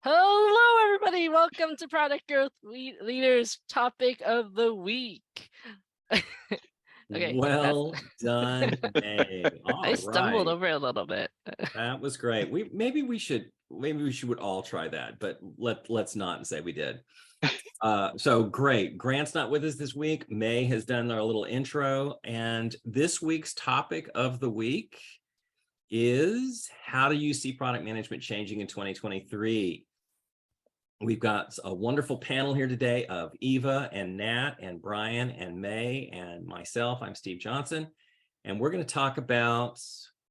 Hello, everybody. Welcome to Product Growth Leaders Topic of the Week. Okay, Well done, May. I All stumbled right. over a little bit. That was great. Maybe we should all try that, but let's not say we did. So great. Grant's not with us this week. May has done our little intro, and this week's topic of the week is how do you see product management changing in 2023? We've got a wonderful panel here today of Eva and Nat and Brian and May and myself. I'm Steve Johnson, and we're going to talk about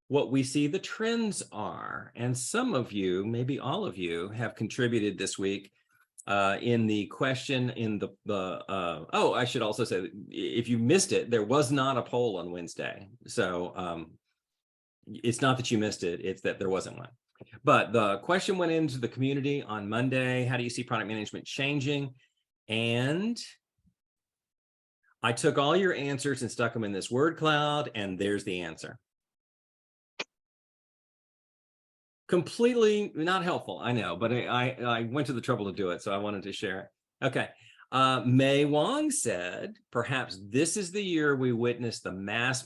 what we see the trends are. And some of you, maybe all of you, have contributed this week in the question in oh, I should also say, if you missed it, there was not a poll on Wednesday. So it's not that you missed it, it's that there wasn't one. But the question went into the community on Monday. How do you see product management changing? And I took all your answers and stuck them in this word cloud, and there's the answer. Completely not helpful, I know, but I went to the trouble to do it, so I wanted to share it. Okay. May Wong said, perhaps this is the year we witness the mass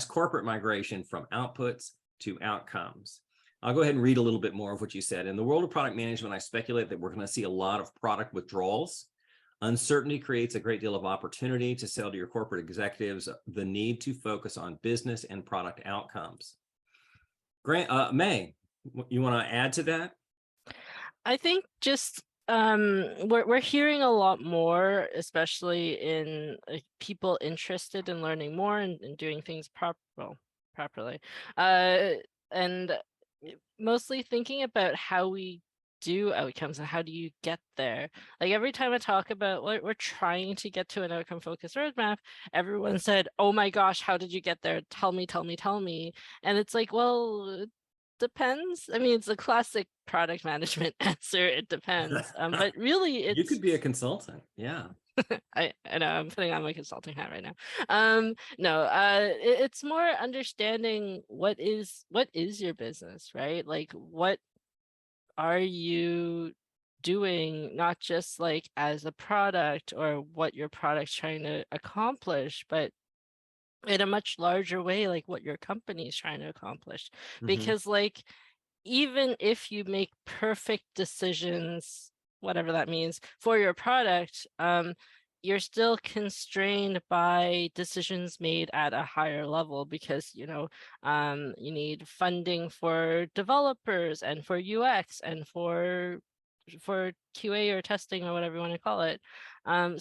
corporate migration from outputs to outcomes. I'll go ahead and read a little bit more of what you said. In the world of product management, I speculate that we're going to see a lot of product withdrawals. Uncertainty creates a great deal of opportunity to sell to your corporate executives the need to focus on business and product outcomes. Grant, May, you want to add to that? I think just we're hearing a lot more, especially in people interested in learning more and doing things properly, and mostly thinking about how we do outcomes and how do you get there. Like every time I talk about what we're trying to get to an outcome focused roadmap, everyone said, oh my gosh, how did you get there? Tell me. And it's like, well, it depends. I mean, it's a classic product management answer. It depends. But really you could be a consultant. Yeah. I know I'm putting on my consulting hat right now. No, it's more understanding what is your business, right? Like what are you doing, not just like as a product or what your product's trying to accomplish, but in a much larger way, like what your company is trying to accomplish. Because like even if you make perfect decisions, whatever that means, for your product, you're still constrained by decisions made at a higher level because, you need funding for developers and for UX and for QA or testing or whatever you want to call it.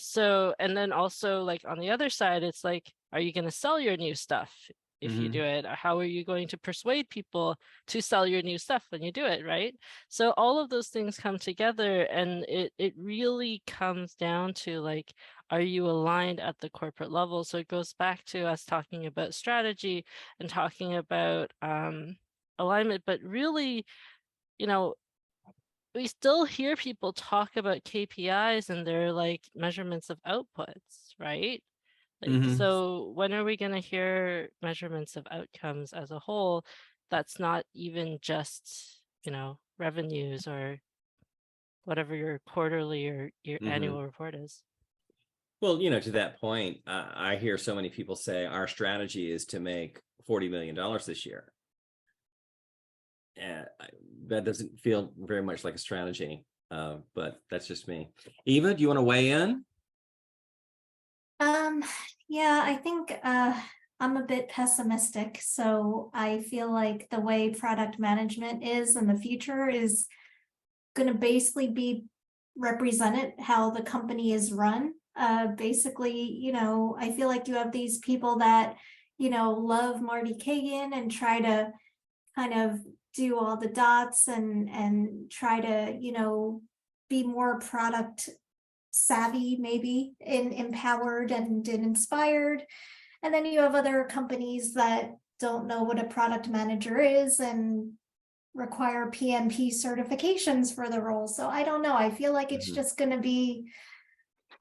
So, and then also like on the other side, it's like, are you going to sell your new stuff? If you do it, how are you going to persuade people to sell your new stuff when you do it, right? So all of those things come together, and it really comes down to like, are you aligned at the corporate level? So it goes back to us talking about strategy and talking about alignment, but really, we still hear people talk about KPIs and they're like measurements of outputs, right? Like, so when are we going to hear measurements of outcomes as a whole? That's not even just, revenues or whatever your quarterly or your annual report is. Well, to that point, I hear so many people say our strategy is to make $40 million this year. And that doesn't feel very much like a strategy, but that's just me. Eva, do you want to weigh in? Yeah, I think I'm a bit pessimistic. So I feel like the way product management is in the future is going to basically be represented how the company is run. Basically, I feel like you have these people that, love Marty Kagan and try to kind of do all the dots and try to, be more product savvy, maybe, and empowered and inspired. And then you have other companies that don't know what a product manager is and require PMP certifications for the role. So I don't know. I feel like it's just going to be,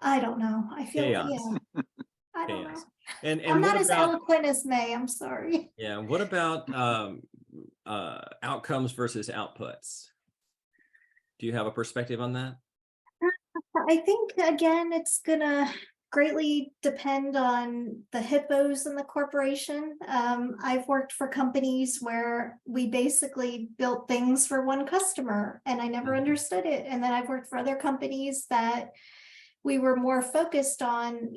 I don't know. I feel, yeah, I don't know. And I'm not as eloquent as May. I'm sorry. Yeah. What about outcomes versus outputs? Do you have a perspective on that? I think again, it's gonna greatly depend on the hippos in the corporation. I've worked for companies where we basically built things for one customer and I never understood it. And then I've worked for other companies that we were more focused on,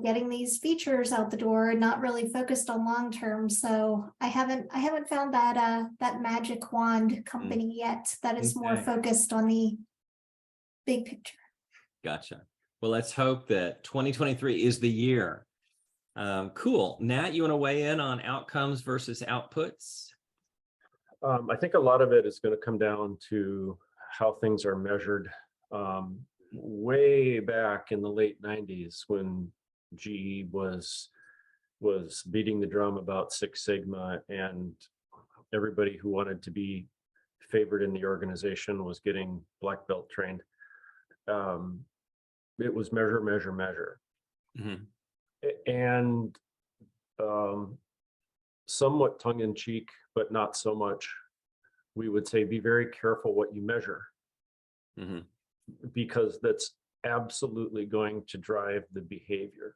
getting these features out the door and not really focused on long term. So I haven't found that magic wand company yet that is more Okay. focused on the big picture. Gotcha. Well, let's hope that 2023 is the year. Cool. Nat, you want to weigh in on outcomes versus outputs? I think a lot of it is going to come down to how things are measured. Way back in the late 90s when GE was beating the drum about Six Sigma, and everybody who wanted to be favored in the organization was getting black belt trained. It was measure, measure, measure. And somewhat tongue-in-cheek, but not so much, we would say be very careful what you measure, because that's absolutely going to drive the behavior.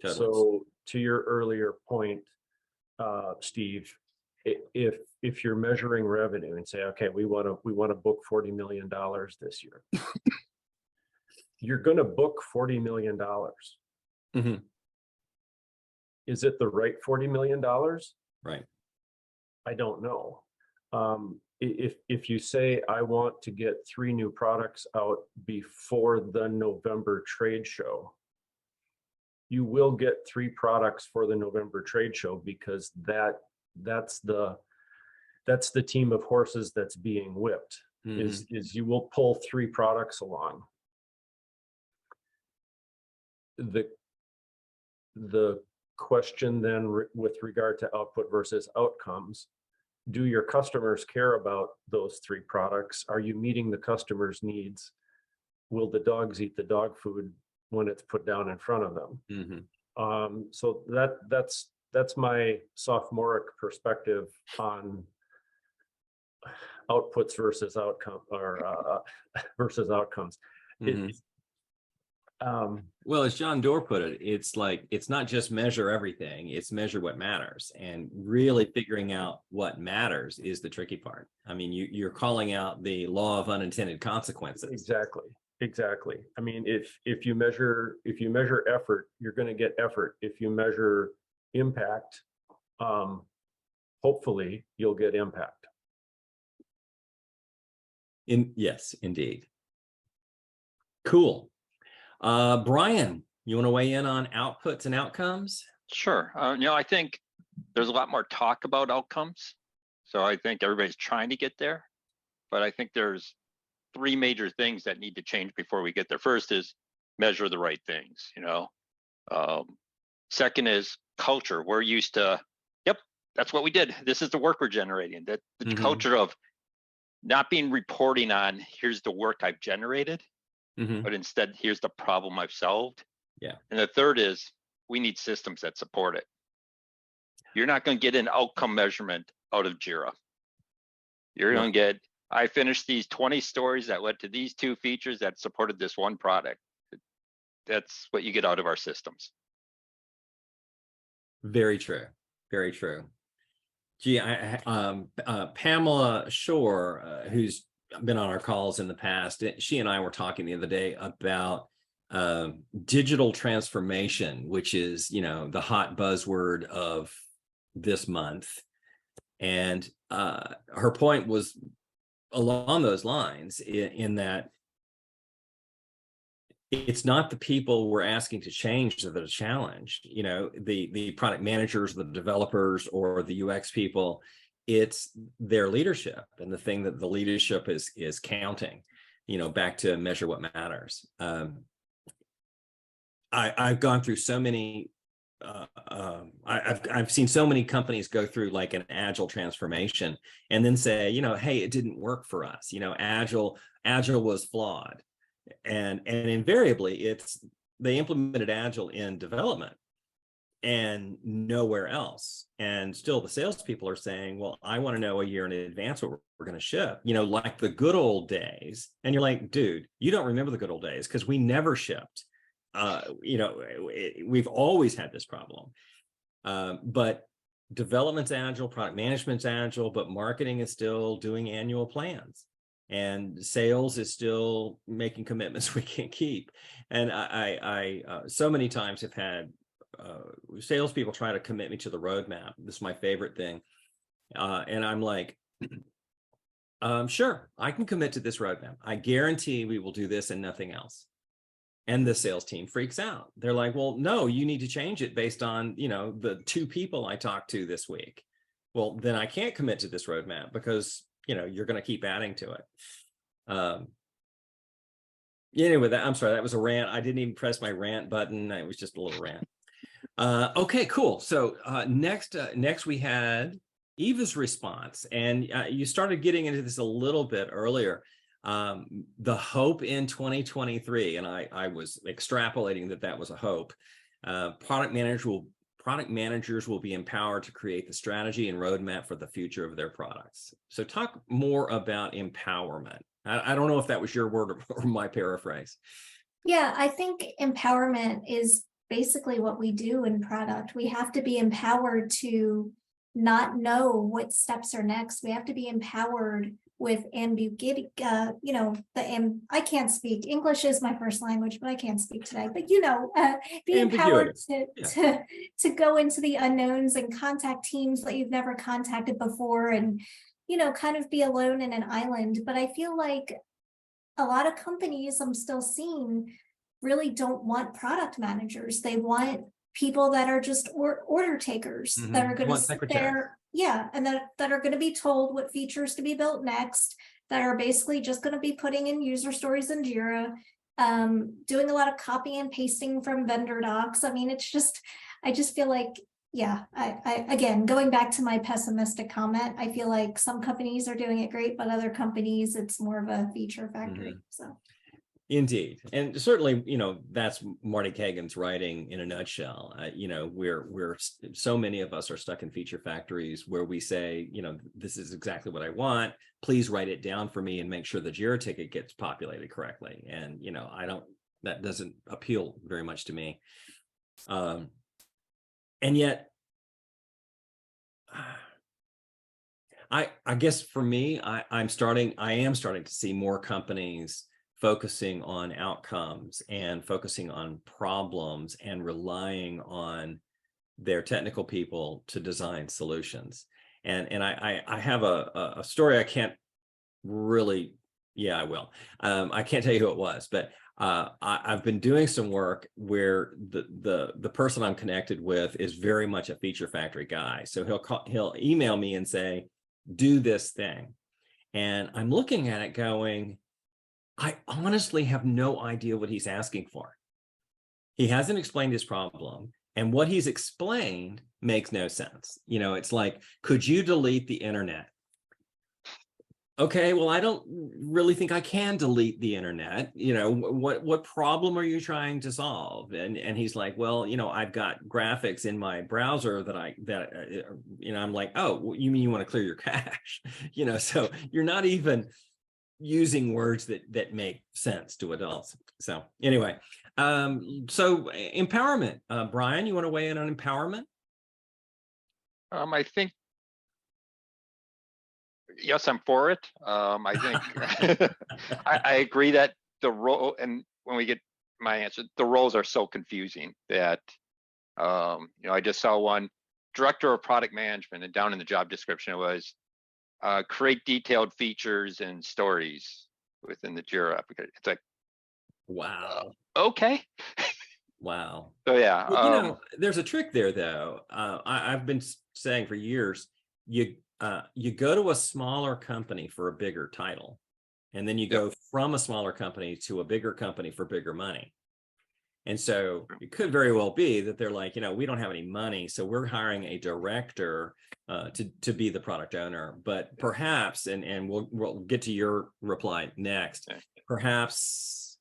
Totally. So to your earlier point, Steve, if you're measuring revenue and say, okay, we want to book $40 million this year, you're going to book $40 million. Is it the right $40 million? Right. I don't know. If you say, I want to get 3 new products out before the November trade show, you will get 3 products for the November trade show, because that's the team of horses that's being whipped. Is you will pull 3 products along. The question then with regard to output versus outcomes, do your customers care about those 3 products? Are you meeting the customer's needs? Will the dogs eat the dog food when it's put down in front of them? So that's my sophomoric perspective on outputs versus outcome, or versus outcomes. Well, as John Doerr put it, it's like, it's not just measure everything, it's measure what matters, and really figuring out what matters is the tricky part. I mean, you're calling out the law of unintended consequences. Exactly. I mean, if you measure effort, you're going to get effort. If you measure impact, hopefully you'll get impact. Yes, indeed. Cool. Brian, you want to weigh in on outputs and outcomes? Sure. I think there's a lot more talk about outcomes. So I think everybody's trying to get there, but I think there's 3 major things that need to change before we get there. First is measure the right things, Second is culture. We're used to, yep, that's what we did. This is the work we're generating. That the culture of not being reporting on, here's the work I've generated, but instead, here's the problem I've solved. Yeah. And the third is we need systems that support it. You're not going to get an outcome measurement out of Jira. You're going to get, I finished these 20 stories that led to these 2 features that supported this one product. That's what you get out of our systems. Very true. Very true. Gee, Pamela Shore, who's been on our calls in the past, she and I were talking the other day about digital transformation, which is, the hot buzzword of this month. And her point was along those lines, in that it's not the people we're asking to change that are challenged, the product managers, the developers, or the UX people. It's their leadership, and the thing that the leadership is counting, back to measure what matters. I've gone through so many, I've seen so many companies go through like an agile transformation and then say, hey, it didn't work for us. Agile was flawed. And invariably they implemented agile in development, and nowhere else. And still the salespeople are saying, well, I want to know a year in advance what we're going to ship, like the good old days. And you're like, dude, you don't remember the good old days because we never shipped. We've always had this problem. But development's agile, product management's agile, but marketing is still doing annual plans. And sales is still making commitments we can't keep. And I so many times have had salespeople try to commit me to the roadmap. This is my favorite thing. And I'm like, sure, I can commit to this roadmap. I guarantee we will do this and nothing else. And the sales team freaks out. They're like, well, no, you need to change it based on, the 2 people I talked to this week. Well, then I can't commit to this roadmap because, you're going to keep adding to it. Anyway, I'm sorry, that was a rant. I didn't even press my rant button. It was just a little rant. Okay, cool. So next we had Eva's response, and you started getting into this a little bit earlier. The hope in 2023, and I was extrapolating that was a hope. Product managers will be empowered to create the strategy and roadmap for the future of their products. So talk more about empowerment. I don't know if that was your word or my paraphrase. Yeah, I think empowerment is basically what we do in product. We have to be empowered to not know what steps are next. We have to be empowered with ambiguity. I can't speak. English is my first language, but I can't speak today. But be empowered to go into the unknowns and contact teams that you've never contacted before, and kind of be alone in an island. But I feel like a lot of companies I'm still seeing really don't want product managers. They want people that are just order takers, that are going to sit there, and that are going to be told what features to be built next, that are basically just going to be putting in user stories in Jira, doing a lot of copy and pasting from vendor docs. I mean, I just feel like, I again, going back to my pessimistic comment, I feel like some companies are doing it great, but other companies, it's more of a feature factory. So. Indeed. And certainly, that's Marty Kagan's writing in a nutshell. We're so many of us are stuck in feature factories where we say, this is exactly what I want. Please write it down for me and make sure the Jira ticket gets populated correctly. And, that doesn't appeal very much to me. And yet, I guess for me, I am starting to see more companies focusing on outcomes and focusing on problems and relying on their technical people to design solutions. And I have a story I can't really, I will. I can't tell you who it was, but I've been doing some work where the person I'm connected with is very much a feature factory guy. So he'll email me and say, do this thing. And I'm looking at it going, I honestly have no idea what he's asking for. He hasn't explained his problem, and what he's explained makes no sense. It's like, could you delete the internet? Okay, well, I don't really think I can delete the internet. What problem are you trying to solve? And he's like, well, I've got graphics in my browser I'm like, oh, you mean you want to clear your cache? So you're not even using words that make sense to adults. So anyway, so empowerment. Brian, you want to weigh in on empowerment? I think, yes, I'm for it. I think I agree that the role, and when we get my answer, the roles are so confusing that, I just saw one director of product management, and down in the job description, it was create detailed features and stories within the Jira application. It's like, wow. Okay. Wow. So yeah, well, there's a trick there though. I've been saying for years, you go to a smaller company for a bigger title, and then you go from a smaller company to a bigger company for bigger money. And so it could very well be that they're like, we don't have any money, so we're hiring a director to be the product owner. But perhaps, and we'll get to your reply next, perhaps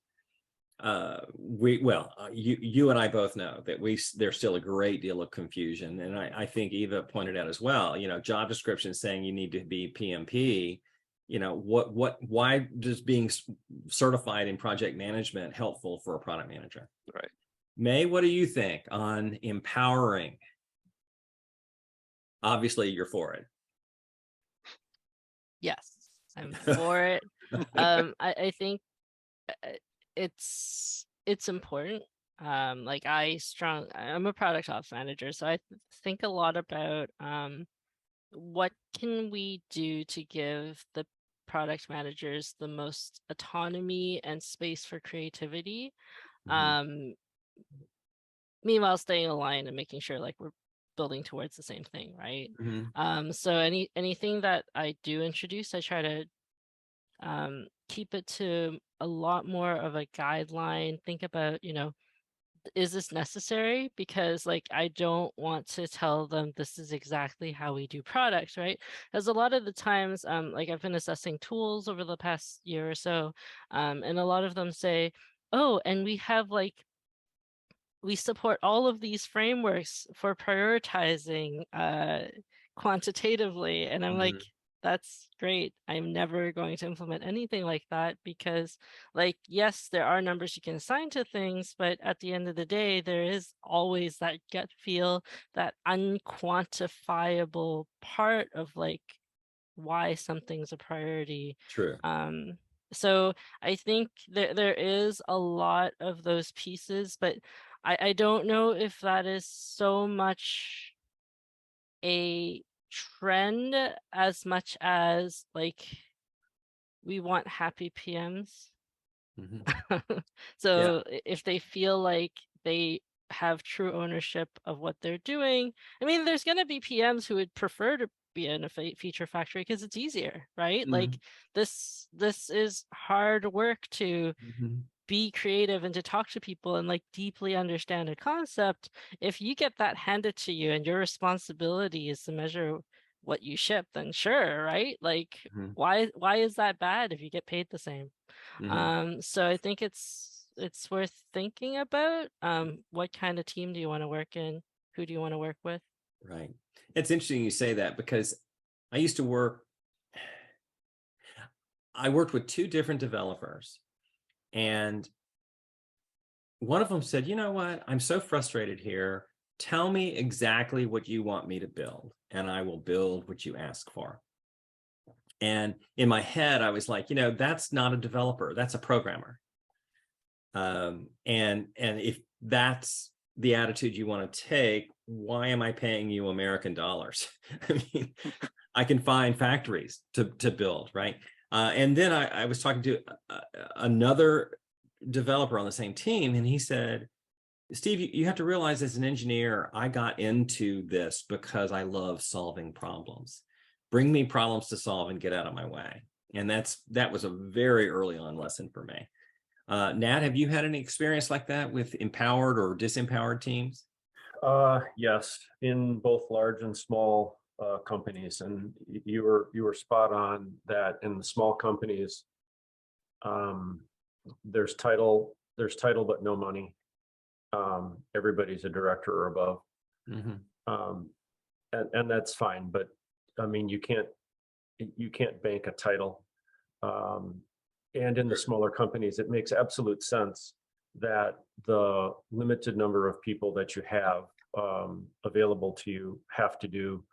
you and I both know that there's still a great deal of confusion, and I think Eva pointed out as well, job description saying you need to be PMP, why does being certified in project management helpful for a product manager? Right. May, what do you think on empowering? Obviously you're for it. Yes, I'm for it. I think it's important. Like I'm a product ops manager, so I think a lot about what can we do to give the product managers the most autonomy and space for creativity. Mhm. Meanwhile staying aligned and making sure like we're building towards the same thing, right? Mhm. So anything that I do introduce, I try to keep it to a lot more of a guideline. Think about, is this necessary? Because like I don't want to tell them this is exactly how we do products, right? Because a lot of the times, like I've been assessing tools over the past year or so, and a lot of them say, oh, and we support all of these frameworks for prioritizing quantitatively. And I'm like, Mhm. that's great. I'm never going to implement anything like that because, like, yes, there are numbers you can assign to things, but at the end of the day, there is always that gut feel, that unquantifiable part of like why something's a priority. True. So I think there is a lot of those pieces, but I don't know if that is so much a trend as much as like we want happy PMs. Mhm. Yeah. So if they feel like they have true ownership of what they're doing, I mean, there's going to be PMs who would prefer to be in a feature factory because it's easier, right? Like Mhm. this is hard work to Mhm. be creative and to talk to people and like deeply understand a concept. If you get that handed to you and your responsibility is to measure what you ship, then sure, right? Like Mhm. why is that bad if you get paid the same? Mhm. So I think it's worth thinking about. What kind of team do you want to work in? Who do you want to work with? Right. It's interesting you say that because I used to I worked with two different developers, and one of them said, you know what? I'm so frustrated here. Tell me exactly what you want me to build, and I will build what you ask for. And in my head, I was like, that's not a developer, that's a programmer. And if that's the attitude you want to take, why am I paying you American dollars? I mean, I can find factories to build, right? And then I was talking to another developer on the same team, and he said, Steve, you have to realize as an engineer, I got into this because I love solving problems. Bring me problems to solve and get out of my way. And that was a very early on lesson for me. Nat, have you had any experience like that with empowered or disempowered teams? Yes, in both large and small companies, and you were spot on that. In the small companies, um, there's title but no money. Everybody's a director or above, Mm-hmm. and that's fine. But I mean, you can't bank a title. And in the smaller companies, it makes absolute sense that the limited number of people that you have available to you have to do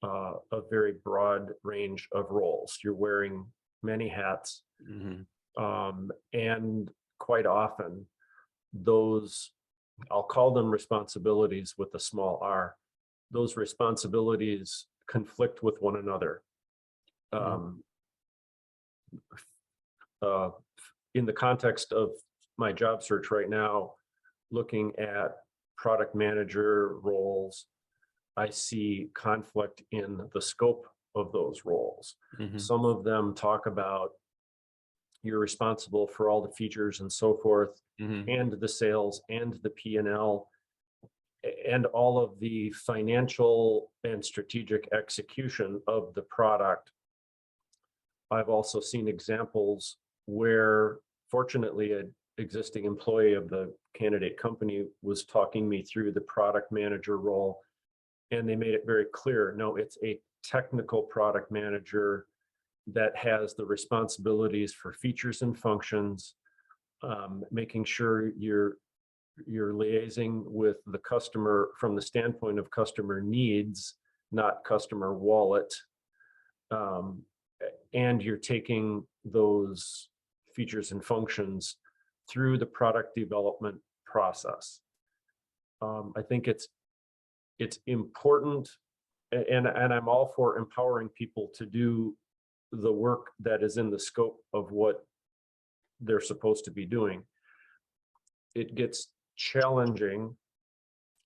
a very broad range of roles. You're wearing many hats, Mm-hmm. and quite often those, I'll call them responsibilities with a small r, those responsibilities conflict with one another. Um, uh, in the context of my job search right now, looking at product manager roles, I see conflict in the scope of those roles. Mm-hmm. Some of them talk about you're responsible for all the features and so forth, Mm-hmm. and the sales and the P&L and all of the financial and strategic execution of the product. I've also seen examples where, fortunately, existing employee of the candidate company was talking me through the product manager role. And they made it very clear, no, it's a technical product manager that has the responsibilities for features and functions, making sure you're liaising with the customer from the standpoint of customer needs, not customer wallet. And you're taking those features and functions through the product development process. I think it's important, and I'm all for empowering people to do the work that is in the scope of what they're supposed to be doing. It gets challenging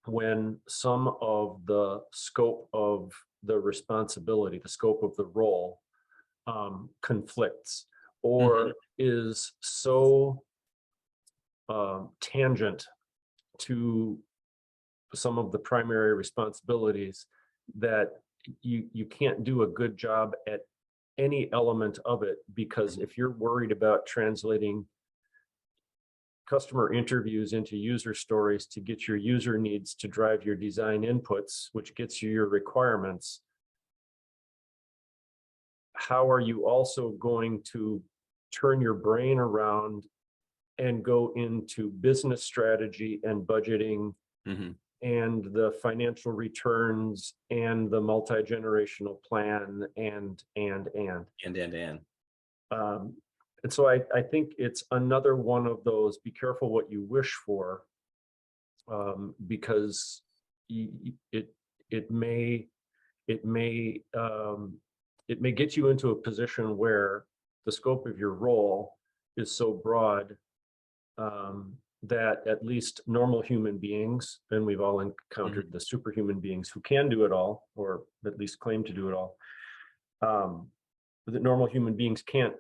when some of the scope of the responsibility, the scope of the role, conflicts or is so tangent to some of the primary responsibilities that you can't do a good job at any element of it, because if you're worried about translating customer interviews into user stories to get your user needs to drive your design inputs, which gets you your requirements, how are you also going to turn your brain around and go into business strategy and budgeting and the financial returns and the multi-generational plan and. And so I think it's another one of those, be careful what you wish for, because it may get you into a position where the scope of your role is so broad that at least normal human beings, and we've all encountered the superhuman beings who can do it all, or at least claim to do it all, that normal human beings can't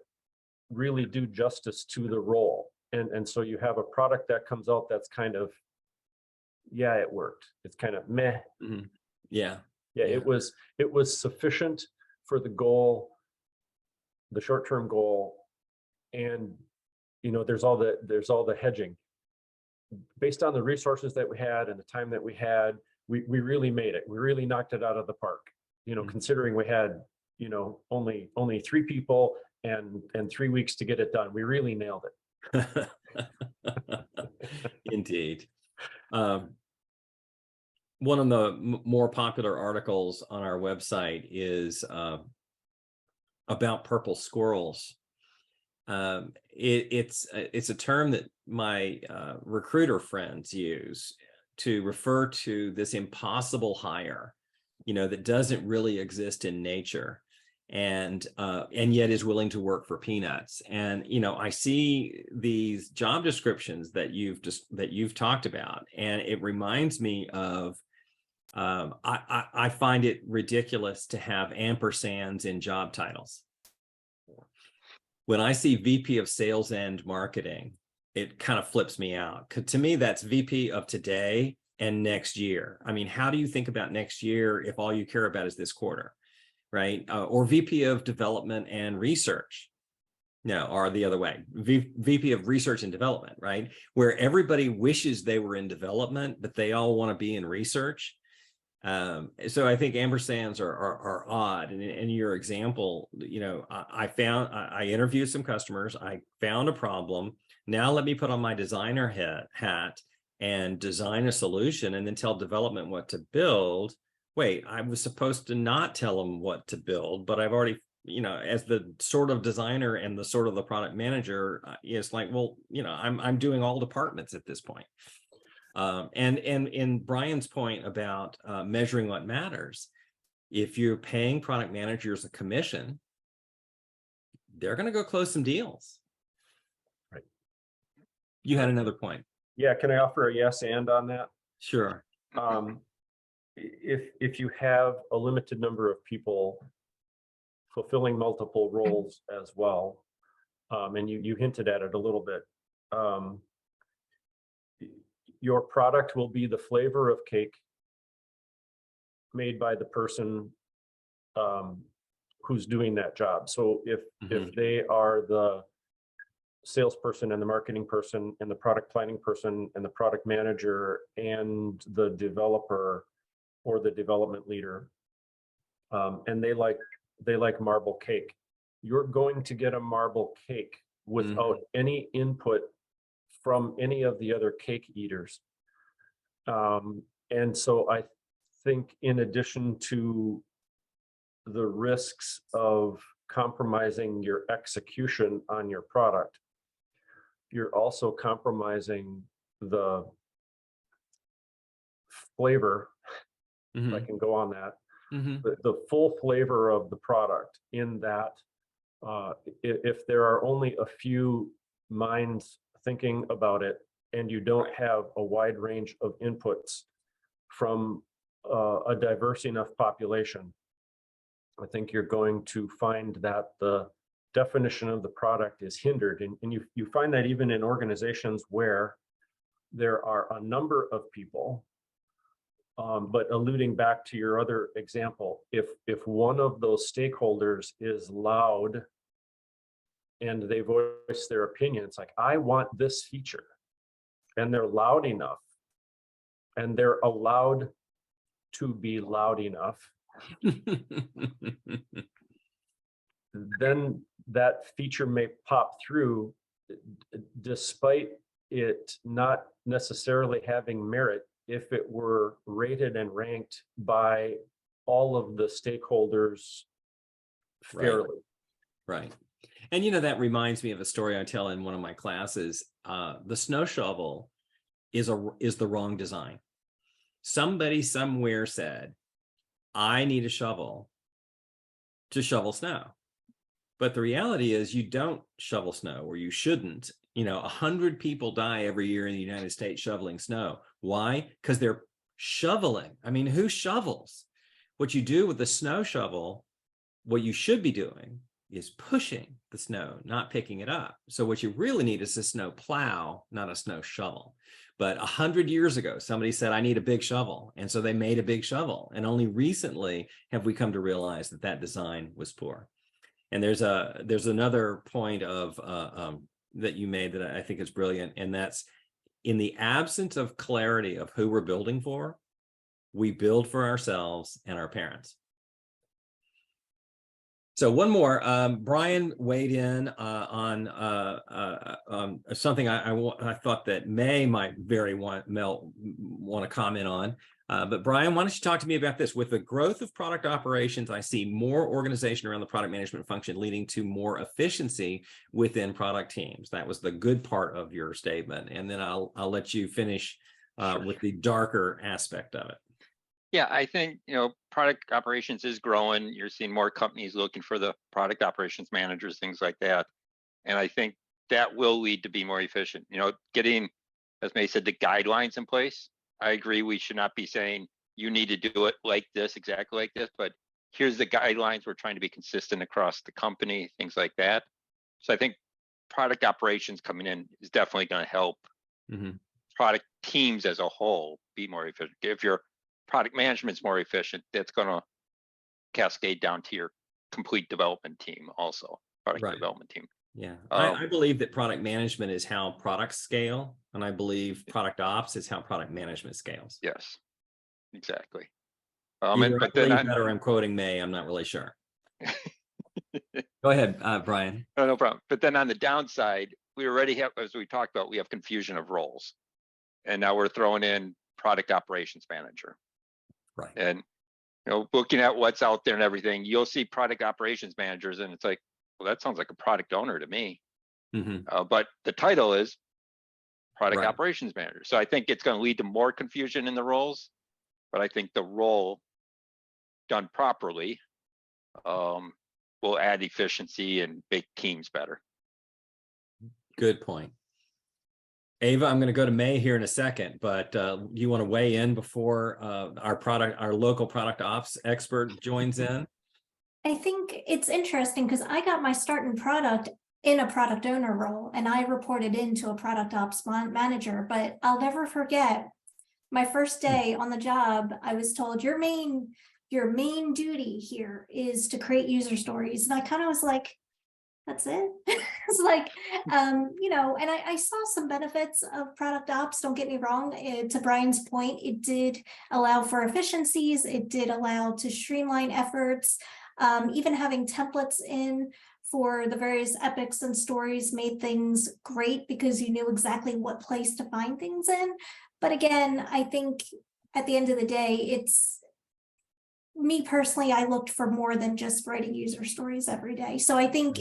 really do justice to the role. And so you have a product that comes out that's kind of, yeah, it worked. It's kind of meh. Yeah. It was sufficient for the goal, the short-term goal. And there's all the hedging based on the resources that we had and the time that we had. We really made it. We really knocked it out of the park, considering we had only 3 people and 3 weeks to get it done. We really nailed it. Indeed. One of the more popular articles on our website is about purple squirrels. It's a term that my recruiter friends use to refer to this impossible hire, that doesn't really exist in nature, and yet is willing to work for peanuts. And I see these job descriptions that you've talked about, and it reminds me of I find it ridiculous to have ampersands in job titles. When I see VP of Sales and Marketing, it kind of flips me out. 'Cause to me, that's VP of today and next year. I mean, how do you think about next year if all you care about is this quarter, right? Or VP of Development and Research. No, or the other way, VP of Research and Development, right? Where everybody wishes they were in development, but they all want to be in research. So I think ampersands are odd. And in your example, I interviewed some customers, I found a problem. Now let me put on my designer hat and design a solution and then tell development what to build. Wait, I was supposed to not tell them what to build, but I've already, as the sort of designer and the sort of the product manager, it's like, well, I'm doing all departments at this point. And in Brian's point about measuring what matters, if you're paying product managers a commission, they're going to go close some deals. Right. You had another point. Yeah. Can I offer a yes and on that? Sure. If you have a limited number of people fulfilling multiple roles as well, and you hinted at it a little bit, your product will be the flavor of cake made by the person who's doing that job. So if they are salesperson and the marketing person and the product planning person and the product manager and the developer or the development leader. And they like marble cake. You're going to get a marble cake without any input from any of the other cake eaters. And so I think in addition to the risks of compromising your execution on your product, you're also compromising the flavor, if I can go on that, the full flavor of the product, in that if there are only a few minds thinking about it and you don't have a wide range of inputs from a diverse enough population, I think you're going to find that the definition of the product is hindered. And you find that even in organizations where there are a number of people, but alluding back to your other example, if one of those stakeholders is loud and they voice their opinion, it's like, I want this feature, and they're loud enough and they're allowed to be loud enough, then that feature may pop through despite it not necessarily having merit if it were rated and ranked by all of the stakeholders fairly. Right. And that reminds me of a story I tell in one of my classes. The snow shovel is the wrong design. Somebody somewhere said, I need a shovel to shovel snow. But the reality is you don't shovel snow, or you shouldn't. 100 people die every year in the United States shoveling snow. Why? Because they're shoveling. I mean, who shovels? What you do with the snow shovel, what you should be doing is pushing the snow, not picking it up. So what you really need is a snow plow, not a snow shovel. But 100 years ago, somebody said, I need a big shovel. And so they made a big shovel. And only recently have we come to realize that that design was poor. And there's another point of that you made that I think is brilliant. And that's, in the absence of clarity of who we're building for, we build for ourselves and our parents. So one more, Brian weighed in on something I thought that May might want to comment on. But Brian, why don't you talk to me about this? With the growth of product operations, I see more organization around the product management function, leading to more efficiency within product teams. That was the good part of your statement. And then I'll let you finish with the darker aspect of it. Yeah, I think, product operations is growing. You're seeing more companies looking for the product operations managers, things like that. And I think that will lead to be more efficient. Getting, as May said, the guidelines in place. I agree, we should not be saying you need to do it like this, exactly like this, but here's the guidelines. We're trying to be consistent across the company, things like that. So I think product operations coming in is definitely going to help product teams as a whole be more efficient. If your product management's more efficient, that's going to cascade down to your complete development team also, product development team. Yeah, I believe that product management is how products scale, and I believe product ops is how product management scales. Yes, exactly. But then I'm quoting May. I'm not really sure. Go ahead, Brian. No problem. But then on the downside, we already have, as we talked about, we have confusion of roles, and now we're throwing in product operations manager. Right. And looking at what's out there and everything, you'll see product operations managers, and it's like, well, that sounds like a product owner to me. But the title is product operations manager. So I think it's going to lead to more confusion in the roles, but I think the role done properly will add efficiency and make teams better. Good point. Eva, I'm going to go to May here in a second, but you want to weigh in before our local product ops expert joins in? I think it's interesting because I got my start in product in a product owner role, and I reported into a product ops manager, but I'll never forget my first day on the job. I was told your main duty here is to create user stories. And I kind of was like, that's it. It's like, you know, and I saw some benefits of product ops, don't get me wrong. To Brian's point, it did allow for efficiencies. It did allow to streamline efforts. Even having templates in for the various epics and stories made things great because you knew exactly what place to find things in. But again, I think at the end of the day, it's me personally, I looked for more than just writing user stories every day. So I think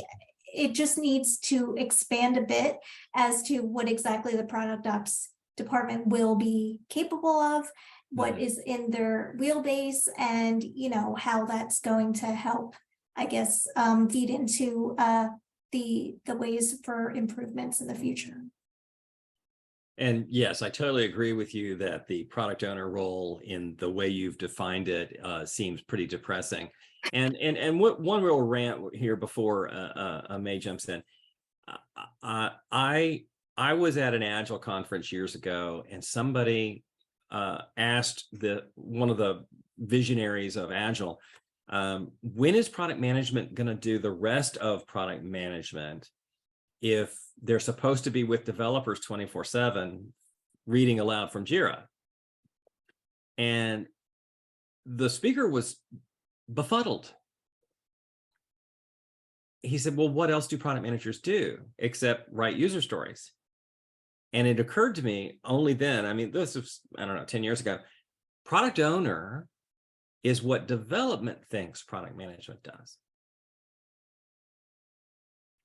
it just needs to expand a bit as to what exactly the product ops department will be capable of, what is in their wheelbase, and you know how that's going to help, I guess, feed into the ways for improvements in the future. And yes, I totally agree with you that the product owner role in the way you've defined it seems pretty depressing. And what one real rant here before May jumps in. I was at an Agile conference years ago, and somebody asked one of the visionaries of Agile, when is product management going to do the rest of product management if they're supposed to be with developers 24/7 reading aloud from Jira? And the speaker was befuddled. He said, well, what else do product managers do except write user stories? And it occurred to me only then, I mean, this was, I don't know, 10 years ago, product owner is what development thinks product management does.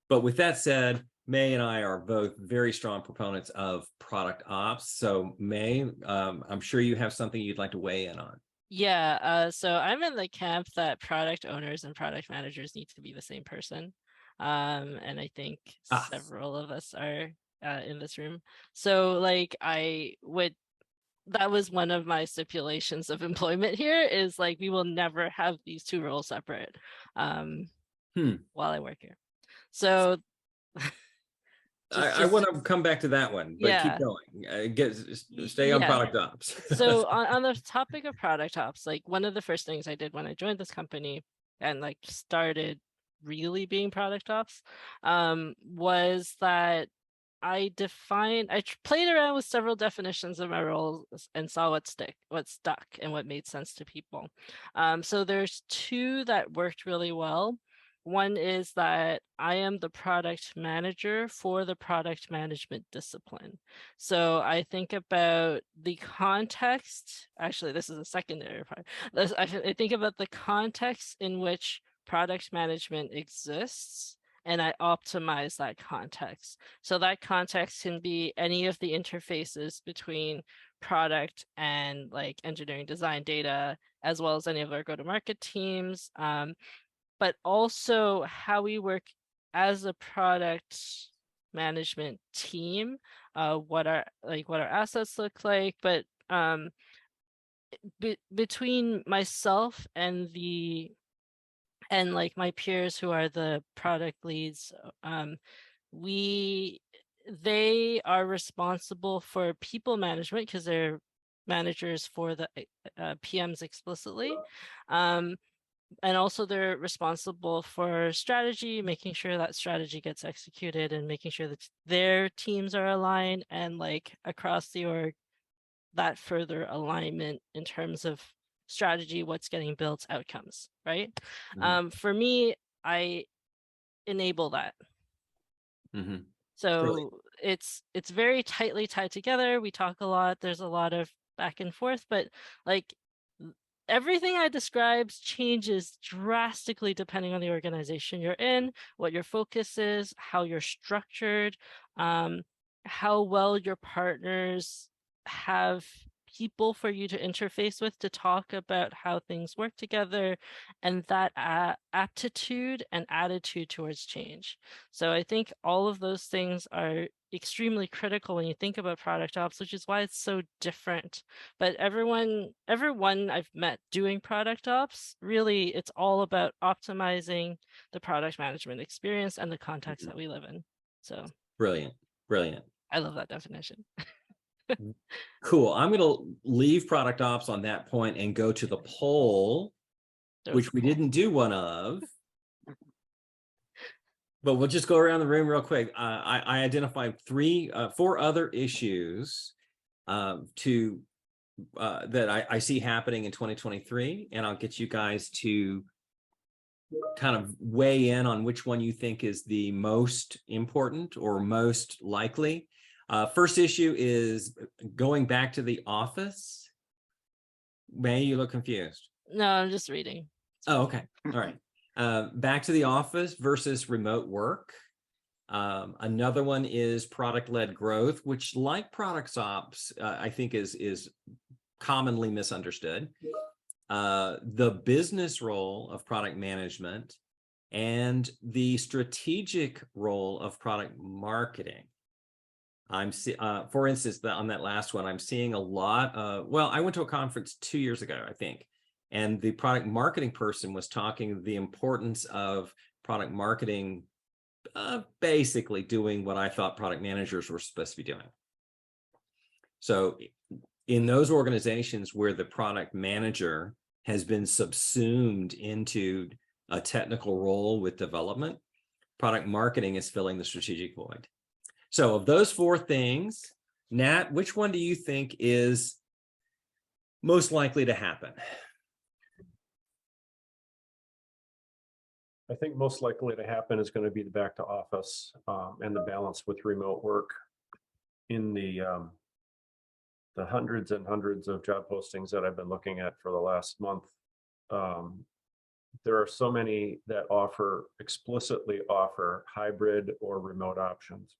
But with that said, May and I are both very strong proponents of product ops. So May, I'm sure you have something you'd like to weigh in on. Yeah, so I'm in the camp that product owners and product managers need to be the same person. And I think several of us are in this room. So like that was one of my stipulations of employment here, is like we will never have these two roles separate while I work here. So I want to come back to that one, but keep going. Stay on product ops. So on the topic of product ops, like one of the first things I did when I joined this company and like started really being product ops was that I played around with several definitions of my roles and saw what stuck and what made sense to people. So there's two that worked really well. One is that I am the product manager for the product management discipline. So I think about the context. Actually, this is a secondary part. I think about the context in which product management exists, and I optimize that context. So that context can be any of the interfaces between product and like engineering design data, as well as any of our go-to-market teams. But also how we work as a product management team, what our assets look like, but between myself and like my peers who are the product leads, they are responsible for people management because they're managers for the PMs explicitly. And also they're responsible for strategy, making sure that strategy gets executed and making sure that their teams are aligned, and like across the org, that further alignment in terms of strategy, what's getting built, outcomes, right? For me, I enable that. So it's very tightly tied together. We talk a lot. There's a lot of back and forth, but like everything I described changes drastically depending on the organization you're in, what your focus is, how you're structured, how well your partners have people for you to interface with to talk about how things work together, and that aptitude and attitude towards change. So I think all of those things are extremely critical when you think about product ops, which is why it's so different. But everyone I've met doing product ops, really it's all about optimizing the product management experience and the context that we live in. So brilliant. I love that definition. Cool. I'm going to leave product ops on that point and go to the poll, which we didn't do one of. But we'll just go around the room real quick. I identified four other issues that I see happening in 2023, and I'll get you guys to kind of weigh in on which one you think is the most important or most likely. First issue is going back to the office. May, you look confused. No, I'm just reading. Oh, okay. All right. Back to the office versus remote work. Another one is product-led growth, which, like products ops, I think is commonly misunderstood. The business role of product management and the strategic role of product marketing. For instance, on that last one, I'm seeing a lot of, well, I went to a conference 2 years ago, I think, and the product marketing person was talking the importance of product marketing, basically doing what I thought product managers were supposed to be doing. So in those organizations where the product manager has been subsumed into a technical role with development, product marketing is filling the strategic void. So of those four things, Nat, which one do you think is most likely to happen? I think most likely to happen is going to be the back to office and the balance with remote work. In the hundreds and hundreds of job postings that I've been looking at for the last month, there are so many that explicitly offer hybrid or remote options.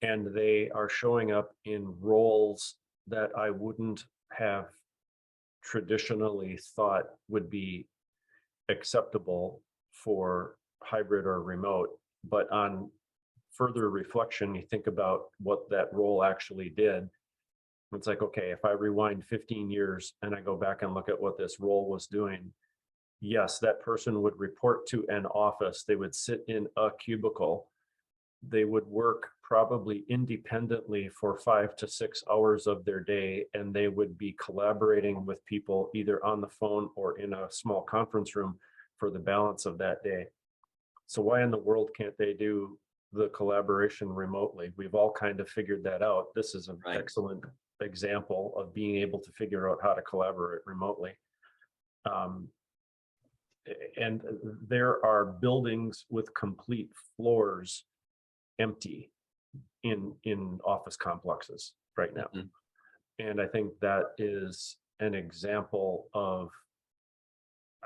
And they are showing up in roles that I wouldn't have traditionally thought would be acceptable for hybrid or remote. But on further reflection, you think about what that role actually did. It's like, okay, if I rewind 15 years and I go back and look at what this role was doing, yes, that person would report to an office. They would sit in a cubicle. They would work probably independently for 5 to 6 hours of their day, and they would be collaborating with people either on the phone or in a small conference room for the balance of that day. So why in the world can't they do the collaboration remotely? We've all kind of figured that out. This is an excellent example of being able to figure out how to collaborate remotely. And there are buildings with complete floors empty in office complexes right now. Mm-hmm. And I think that is an example of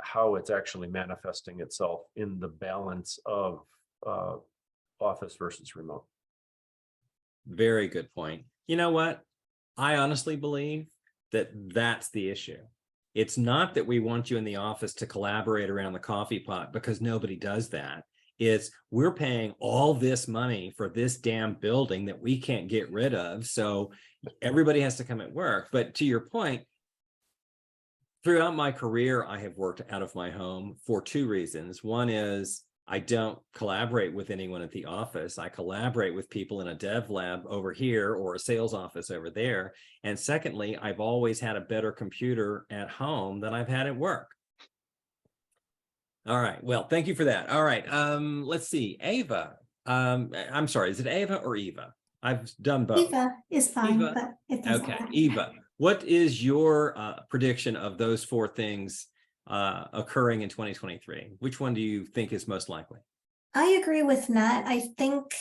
how it's actually manifesting itself in the balance of office versus remote. Very good point. You know what? I honestly believe that that's the issue. It's not that we want you in the office to collaborate around the coffee pot, because nobody does that. It's we're paying all this money for this damn building that we can't get rid of. So everybody has to come at work. But to your point, throughout my career, I have worked out of my home for two reasons. One is I don't collaborate with anyone at the office. I collaborate with people in a dev lab over here or a sales office over there. And secondly, I've always had a better computer at home than I've had at work. All right. Well, thank you for that. All right. Let's see. Ava. I'm sorry. Is it Ava or Eva? I've done both. Eva is fine, Eva? but it doesn't Okay. matter. Eva, what is your prediction of those four things occurring in 2023? Which one do you think is most likely? I agree with Nat. I think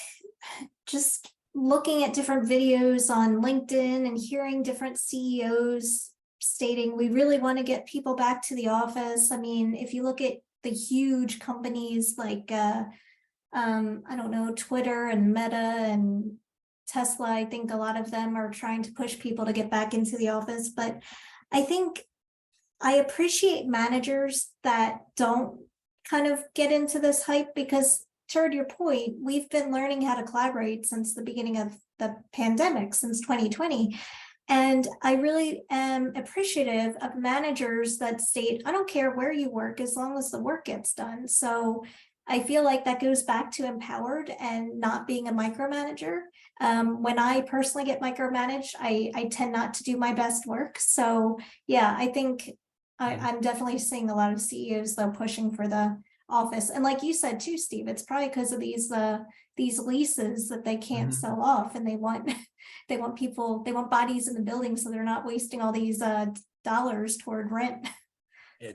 just looking at different videos on LinkedIn and hearing different CEOs stating we really want to get people back to the office. I mean, if you look at the huge companies like I don't know, Twitter and Meta and Tesla, I think a lot of them are trying to push people to get back into the office. But I think I appreciate managers that don't kind of get into this hype, because to your point, we've been learning how to collaborate since the beginning of the pandemic, since 2020. And I really am appreciative of managers that state, I don't care where you work as long as the work gets done. So I feel like that goes back to empowered and not being a micromanager. When I personally get micromanaged, I tend not to do my best work. So yeah, I think I'm definitely seeing a lot of CEOs though pushing for the office. And like you said too, Steve, it's probably because of these leases that they can't Mhm. sell off, and they want people, they want bodies in the building, so they're not wasting all these dollars toward rent.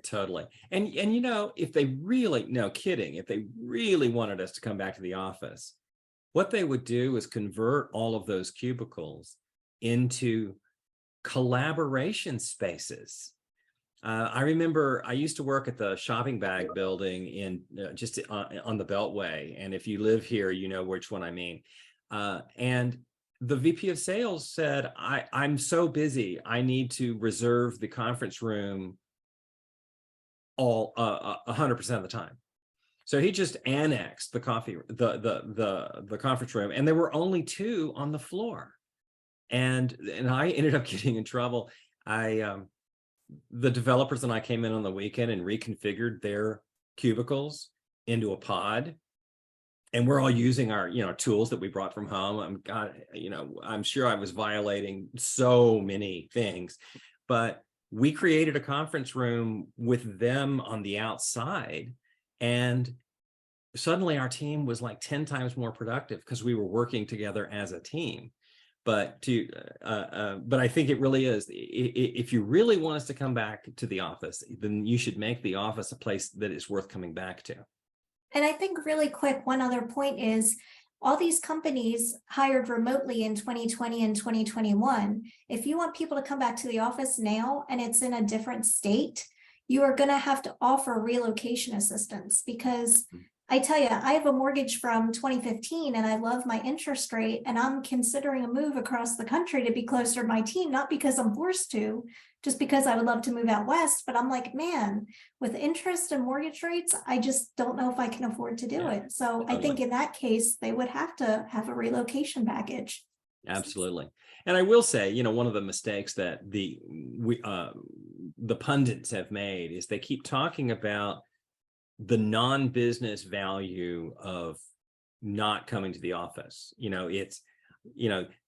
Totally. And you know, if they really, no kidding, if they really wanted us to come back to the office, what they would do is convert all of those cubicles into collaboration spaces. I remember I used to work at the shopping bag building in just on the Beltway. And if you live here, you know which one I mean. And the VP of sales said, I'm so busy, I need to reserve the conference room all 100% of the time. So he just annexed the the conference room, and there were only 2 on the floor. And I ended up getting in trouble. The developers and I came in on the weekend and reconfigured their cubicles into a pod. And we're all using our, tools that we brought from home. I'm sure I was violating so many things, but we created a conference room with them on the outside, and suddenly our team was like 10 times more productive because we were working together as a team. But I think it really is. If you really want us to come back to the office, then you should make the office a place that is worth coming back to. And I think really quick, one other point is all these companies hired remotely in 2020 and 2021. If you want people to come back to the office now and it's in a different state, you are going to have to offer relocation assistance, because I tell you, I have a mortgage from 2015 and I love my interest rate, and I'm considering a move across the country to be closer to my team, not because I'm forced to, just because I would love to move out west. But I'm like, man, with interest and mortgage rates, I just don't know if I can afford to do it. So totally. I think in that case, they would have to have a relocation package. Absolutely. And I will say, one of the mistakes that the pundits have made is they keep talking about the non-business value of not coming to the office. It's,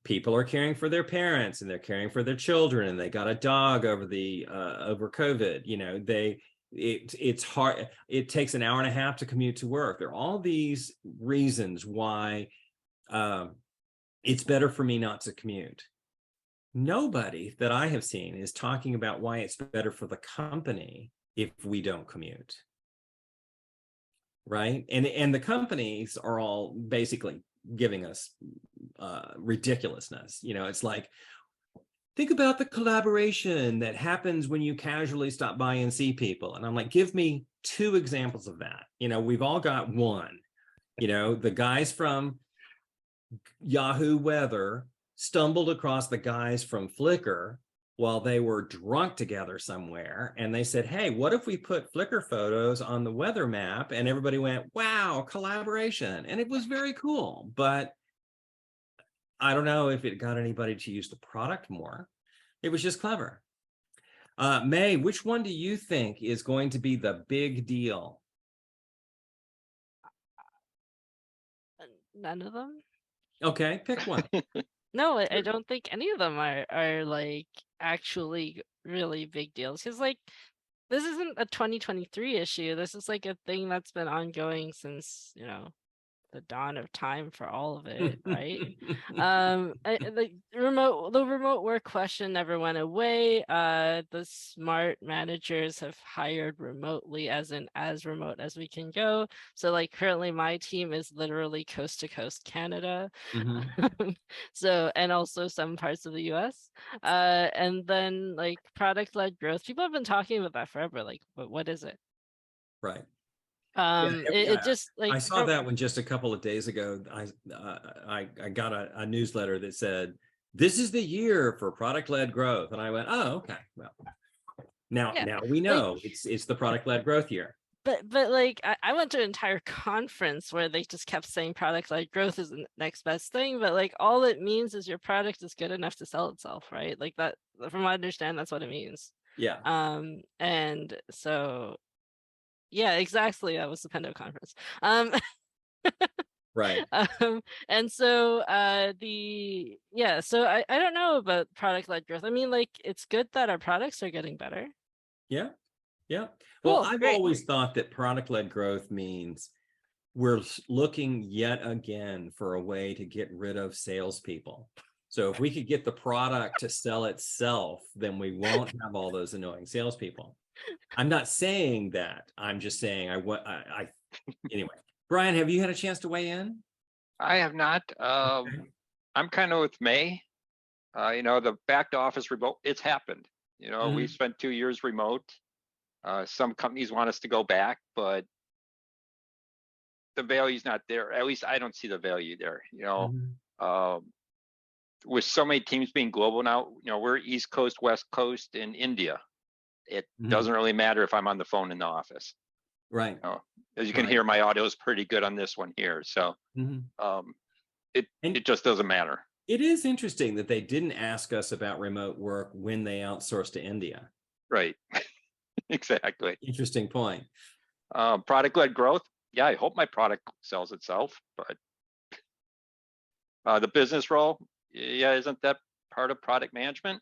people are caring for their parents and they're caring for their children, and they got a dog over over COVID. It's hard. It takes an hour and a half to commute to work. There are all these reasons why it's better for me not to commute. Nobody that I have seen is talking about why it's better for the company if we don't commute. Right. And the companies are all basically giving us ridiculousness. It's like, think about the collaboration that happens when you casually stop by and see people. And I'm like, give me 2 examples of that. We've all got one. The guys from Yahoo Weather stumbled across the guys from Flickr while they were drunk together somewhere. And they said, hey, what if we put Flickr photos on the weather map? And everybody went, wow, collaboration. And it was very cool. But I don't know if it got anybody to use the product more. It was just clever. May, which one do you think is going to be the big deal? None of them. Okay, pick one. No, I don't think any of them are like actually really big deals, because like this isn't a 2023 issue. This is like a thing that's been ongoing since, the dawn of time for all of it, right? The remote work question never went away. The smart managers have hired remotely, as in as remote as we can go. So like currently my team is literally coast to coast Canada. So, and also some parts of the US. And then like product-led growth, people have been talking about that forever. Like, but what is it? Right. It just like I saw that one just a couple of days ago. I got a newsletter that said, this is the year for product-led growth. And I went, oh, okay. Well, now we know it's the product-led growth year. But like I went to an entire conference where they just kept saying product-led growth is the next best thing. But like all it means is your product is good enough to sell itself, right? Like that, from what I understand, that's what it means. Yeah. And so yeah, exactly. That was the Pendo conference. Right. And so so I don't know about product-led growth. I mean, like it's good that our products are getting better. Yeah. Yeah. Well, Cool, I've great. always thought that product-led growth means we're looking yet again for a way to get rid of salespeople. So if we could get the product to sell itself, then we won't have all those annoying salespeople. I'm not saying that. I'm just saying anyway. Brian, have you had a chance to weigh in? I have not. I'm kind of with May. The back to office remote, it's happened. We spent 2 years remote. Some companies want us to go back, but the value's not there. At least I don't see the value there. With so many teams being global now, we're East Coast, West Coast, and India. It doesn't really matter if I'm on the phone in the office. Right. As you can hear, my audio is pretty good on this one here. So it just doesn't matter. It is interesting that they didn't ask us about remote work when they outsourced to India. Right. Exactly. Interesting point. Product-led growth. Yeah, I hope my product sells itself, but the business role, yeah, isn't that part of product management?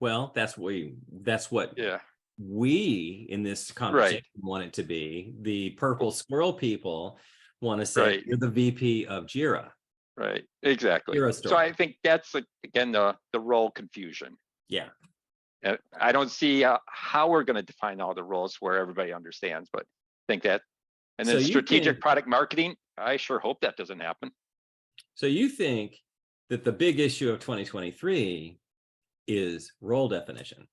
Well, that's what Yeah. we in this conversation want it to be. The purple squirrel people want to say you're the VP of JIRA. Right, exactly. So I think that's again the role confusion. Yeah. And I don't see how we're going to define all the roles where everybody understands, but I think that. And then strategic product marketing, I sure hope that doesn't happen. So you think that the big issue of 2023 is role definition?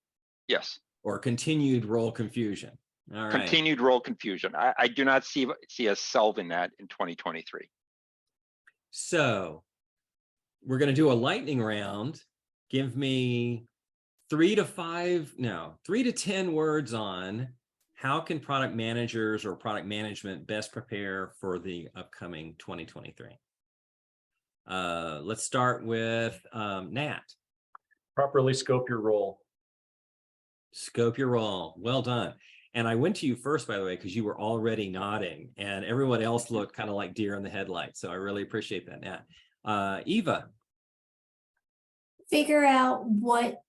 Yes. Or continued role confusion. All right. Continued role confusion. I do not see us solving that in 2023. So we're going to do a lightning round. Give me 3 to 10 words on how can product managers or product management best prepare for the upcoming 2023. Let's start with Nat. Properly scope your role. Scope your role. Well done. And I went to you first, by the way, because you were already nodding and everyone else looked kind of like deer in the headlights. So I really appreciate that, Nat. Eva. Figure out what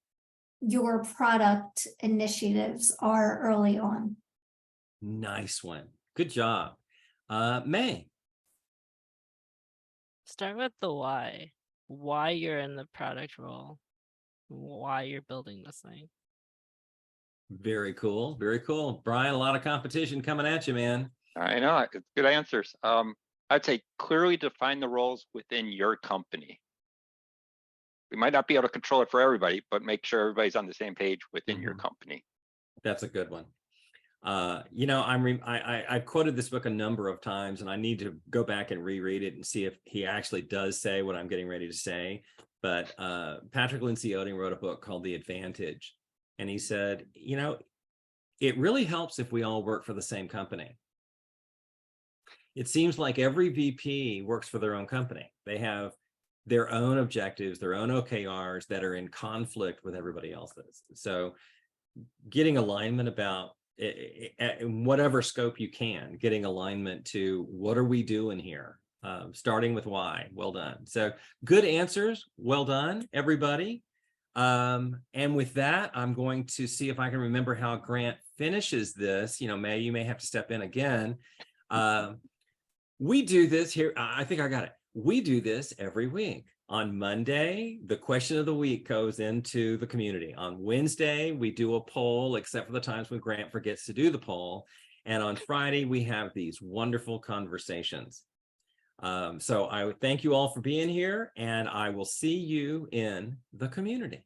your product initiatives are early on. Nice one. Good job. May. Start with the why you're in the product role, why you're building this thing. Very cool. Very cool. Brian, a lot of competition coming at you, man. I know. Good answers. I'd say clearly define the roles within your company. We might not be able to control it for everybody, but make sure everybody's on the same page within your company. That's a good one. I've quoted this book a number of times, and I need to go back and reread it and see if he actually does say what I'm getting ready to say. But Patrick Lencioni wrote a book called The Advantage. And he said, it really helps if we all work for the same company. It seems like every VP works for their own company. They have their own objectives, their own OKRs that are in conflict with everybody else's. So getting alignment about in whatever scope you can, getting alignment to what are we doing here, starting with why. Well done. So good answers. Well done, everybody. And with that, I'm going to see if I can remember how Grant finishes this. May, you may have to step in again. We do this here. I think I got it. We do this every week. On Monday, the question of the week goes into the community. On Wednesday, we do a poll, except for the times when Grant forgets to do the poll. And on Friday, we have these wonderful conversations. So I would thank you all for being here, and I will see you in the community.